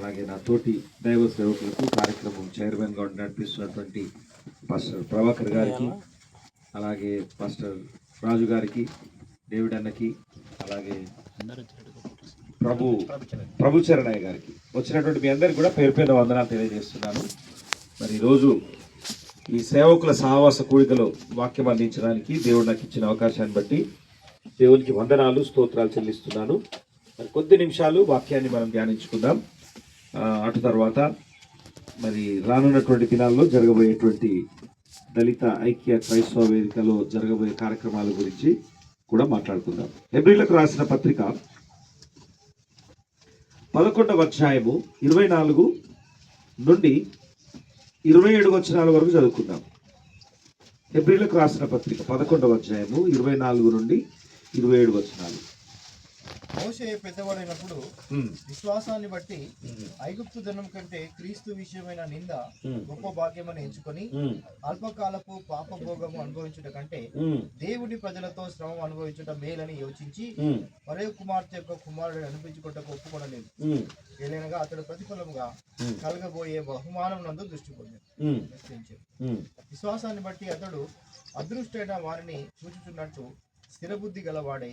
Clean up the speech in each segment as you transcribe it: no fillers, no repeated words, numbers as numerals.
అలాగే నా తోటి దైవ సేవకులకు కార్యక్రమం చైర్మన్గా నడిపిస్తున్నటువంటి పాస్టర్ ప్రభాకర్ గారికి, అలాగే పాస్టర్ రాజు గారికి, డేవిడ్ అన్నకి, అలాగే ప్రభుచరణయ్య గారికి, వచ్చినటువంటి మీ అందరికి కూడా పేరు పేరు వందనాలు తెలియజేస్తున్నాను. మరి ఈరోజు ఈ సేవకుల సహవాస కూడికలో వాక్యం అందించడానికి దేవుడు నాకు ఇచ్చిన అవకాశాన్ని బట్టి దేవునికి వందనాలు స్తోత్రాలు చెల్లిస్తున్నాను. మరి కొద్ది నిమిషాలు వాక్యాన్ని మనం ధ్యానించుకుందాం. అటు తర్వాత మరి రానున్నటువంటి దినాల్లో జరగబోయేటువంటి దళిత ఐక్య క్రైస్తవ వేదికలో జరగబోయే కార్యక్రమాల గురించి కూడా మాట్లాడుకుందాం. హెబ్రీలకు రాసిన పత్రిక 11వ అధ్యాయము 24 నుండి 27 వచనాల వరకు చదువుకుందాం. హెబ్రీలకు రాసిన పత్రిక 11వ అధ్యాయము 24 నుండి 27 వచనాలు. మోషే పెద్దవాడైనప్పుడు విశ్వాసాన్ని బట్టి ఐగుప్తు ధనం కంటే క్రీస్తు విషయమైన నింద గొప్ప భాగ్యమని ఎంచుకొని అల్పకాలపు పాపభోగము అనుభవించుట కంటే దేవుడి ప్రజలతో శ్రమ అనుభవించుట మేలని యోచించి మరే కుమార్తె యొక్క కుమారుడు అనిపించుకుంటకు ఒప్పుకొనలేదు. ఏలైనగా అతడు ప్రతిఫలముగా కలగబోయే బహుమానం నందు దృష్టి పొందాడు. విశ్వాసాన్ని బట్టి అతడు అదృష్టైన వారిని సూచించున్నట్టు స్థిరబుద్ధి గలవాడై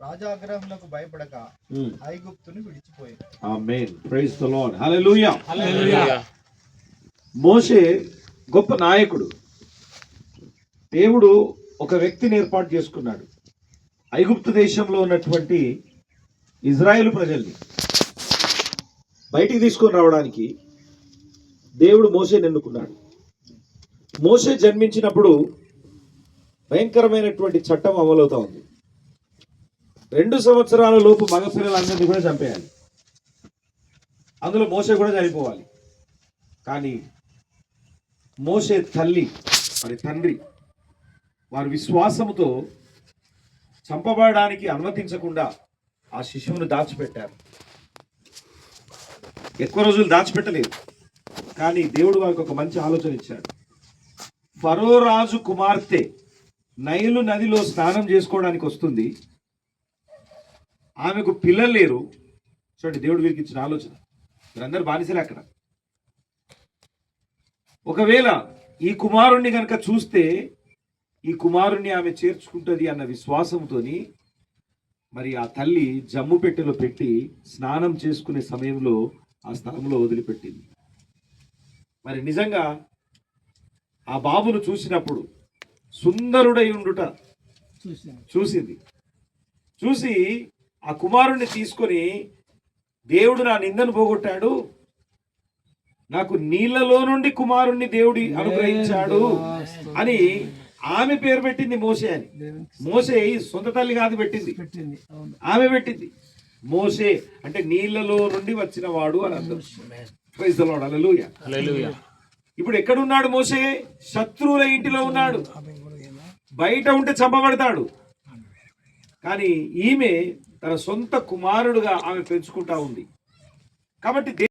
రాజాగ్రహములకు భయపడక ఐగుప్తును విడిచిపోయాడు. ఆమేన్. Praise the lord. హల్లెలూయా. మోషే గొప్ప నాయకుడు. దేవుడు ఒక వ్యక్తిని ఏర్పాటు చేసుకున్నాడు. ఐగుప్తు దేశంలో ఉన్నటువంటి ఇజ్రాయేలు ప్రజల్ని బయటికి తీసుకొని రావడానికి దేవుడు మోషేని ఎన్నుకున్నాడు. మోషే జన్మించినప్పుడు భయంకరమైనటువంటి చట్టం అమలవుతా ఉంది. 2 సంవత్సరాల లోపు మగపిల్లలందరినీ కూడా చంపేయాలి. అందులో మోషే కూడా చనిపోవాలి. కానీ మోషే తల్లి మరి తండ్రి వారి విశ్వాసముతో చంపబడడానికి అనుమతించకుండా ఆ శిశువును దాచిపెట్టారు. ఎక్కువ రోజులు దాచిపెట్టలేదు. కానీ దేవుడు వారికి ఒక మంచి ఆలోచన ఇచ్చాడు. ఫరో రాజు కుమార్తె నైలు నదిలో స్నానం చేసుకోవడానికి వస్తుంది. ఆమెకు పిల్లలు లేరు. చూడండి, దేవుడు వీరికి ఇచ్చిన ఆలోచన. మీరందరూ బానిసలే అక్కడ. ఒకవేళ ఈ కుమారుణ్ణి కనుక చూస్తే ఈ కుమారుణ్ణి ఆమె చేర్చుకుంటుంది అన్న విశ్వాసంతోని మరి ఆ తల్లి జమ్ము పెట్టెలో పెట్టి స్నానం చేసుకునే సమయంలో ఆ స్థలంలో వదిలిపెట్టింది. మరి నిజంగా ఆ బాబును చూసినప్పుడు సుందరుడై ఉండుట చూసింది. చూసి ఆ కుమారుణ్ణి తీసుకొని దేవుడు నా నిందను పోగొట్టాడు, నాకు నీళ్లలో నుండి కుమారుణ్ణి దేవుడి అనుగ్రహించాడు అని ఆమె పేరు పెట్టింది మోషే అని. మోషే సొంత తల్లి కాదు పెట్టింది, ఆమె పెట్టింది. మోషే అంటే నీళ్లలో నుండి వచ్చిన వాడు అని అర్థం. Praise the lord. హల్లెలూయా. ఇప్పుడు ఎక్కడున్నాడు మోషే? శత్రువుల ఇంటిలో ఉన్నాడు. బయట ఉంటే చంపబడతాడు. కానీ ఈమె తన సొంత కుమారుడుగా ఆమె పెంచుకుంటా ఉంది. కాబట్టి